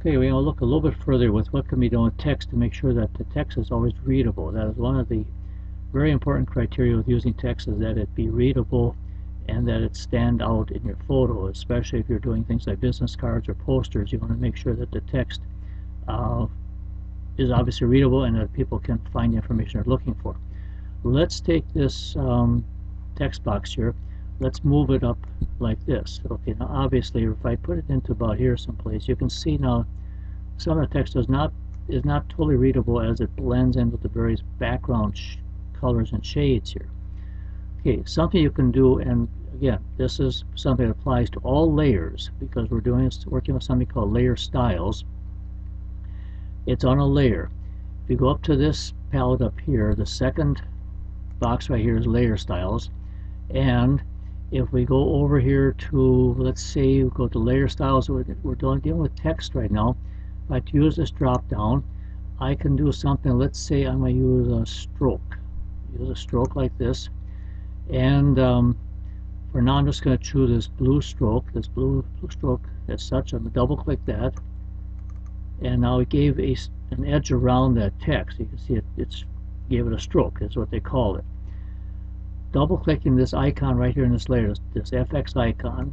Okay, we will look a little bit further with what can be done with text to make sure that the text is always readable. That is one of the very important criteria with using text, is that it be readable and that it stand out in your photo, especially if you're doing things like business cards or posters. You want to make sure that the text is obviously readable and that people can find the information they're looking for. Let's take this text box here. Let's move it up like this. Okay, now obviously if I put it into about here someplace, you can see now some of the text is not totally readable as it blends in with the various background colors and shades here. Okay, something you can do, and again, this is something that applies to all layers because we're working with something called layer styles. It's on a layer. If you go up to this palette up here, the second box right here is layer styles, and if we go over here to, let's say, we go to layer styles, we're dealing with text right now. If I use this drop down, I can do something. Let's say I'm going to use a stroke. Use a stroke like this, and for now I'm just going to choose this blue stroke. This blue stroke as such. I'm going to double click that, and now it gave an edge around that text. You can see it's gave it a stroke. That's what they call it. Double clicking this icon right here in this layer, this FX icon,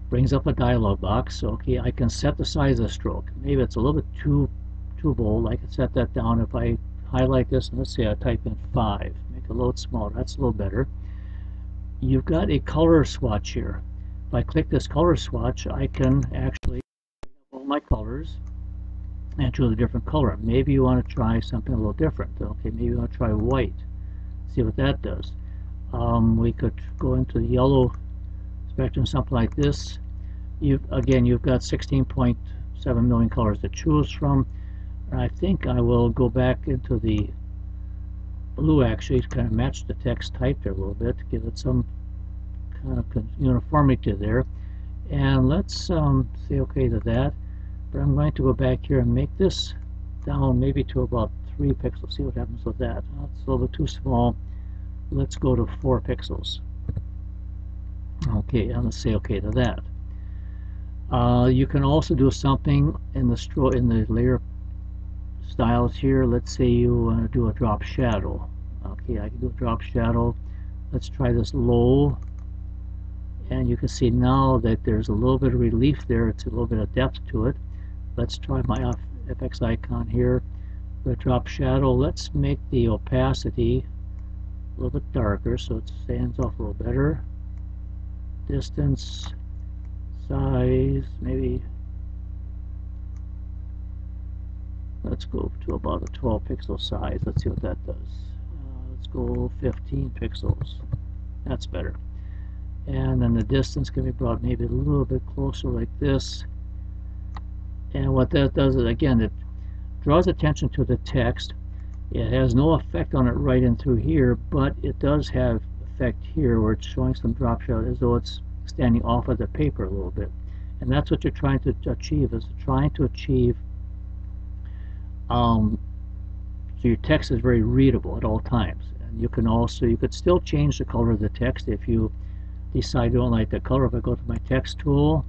brings up a dialog box. Okay, I can set the size of the stroke. Maybe it's a little bit too bold. I can set that down. If I highlight this, and let's say I type in 5, make it a little smaller. That's a little better. You've got a color swatch here. If I click this color swatch, I can actually all my colors and choose a different color. Maybe you want to try something a little different. Okay, maybe you want to try white. See what that does. We could go into the yellow spectrum, something like this. You've got 16.7 million colors to choose from. And I think I will go back into the blue actually to kind of match the text type there a little bit, to give it some kind of uniformity there. And let's say okay to that. But I'm going to go back here and make this down maybe to about 3 pixels. See what happens with that. It's a little bit too small. Let's go to 4 pixels. Okay, and let's say okay to that. You can also do something in the layer styles here. Let's say you want to do a drop shadow. Okay, I can do a drop shadow. Let's try this low, and you can see now that there's a little bit of relief there. It's a little bit of depth to it. Let's try my FX icon here. The drop shadow. Let's make the opacity a little bit darker so it stands off a little better. Distance, size, maybe let's go to about a 12 pixel size. Let's see what that does. Let's go 15 pixels. That's better. And then the distance can be brought maybe a little bit closer like this. And what that does is, again, it draws attention to the text. It has no effect on it right in through here, but it does have effect here where it's showing some drop shadow as though it's standing off of the paper a little bit. And that's what you're trying to achieve, is trying to achieve so your text is very readable at all times. And you could still change the color of the text if you decide you don't like the color. If I go to my text tool,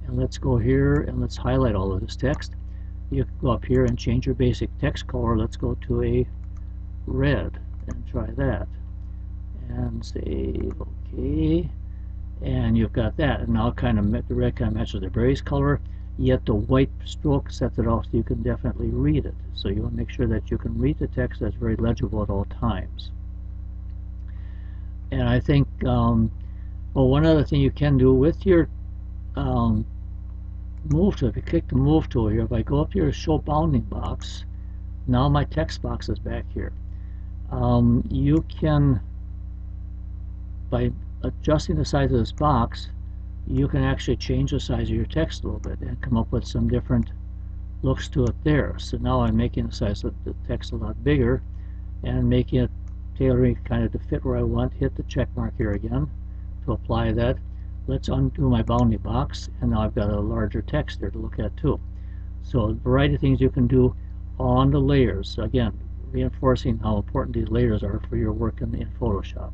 and let's go here and let's highlight all of this text. You can go up here and change your basic text color. Let's go to a red and try that. And say okay. And you've got that. And now the red kind of matches the berries color, yet the white stroke sets it off so you can definitely read it. So you want to make sure that you can read the text that's very legible at all times. And I think, well, one other thing you can do with your move tool, if you click the move tool here, if I go up here to show bounding box, now my text box is back here. You can, by adjusting the size of this box, you can actually change the size of your text a little bit and come up with some different looks to it there. So now I'm making the size of the text a lot bigger and making it tailoring kind of to fit where I want. Hit the check mark here again to apply that. Let's undo my bounding box, and now I've got a larger text there to look at too. So a variety of things you can do on the layers. Again, reinforcing how important these layers are for your work in Photoshop.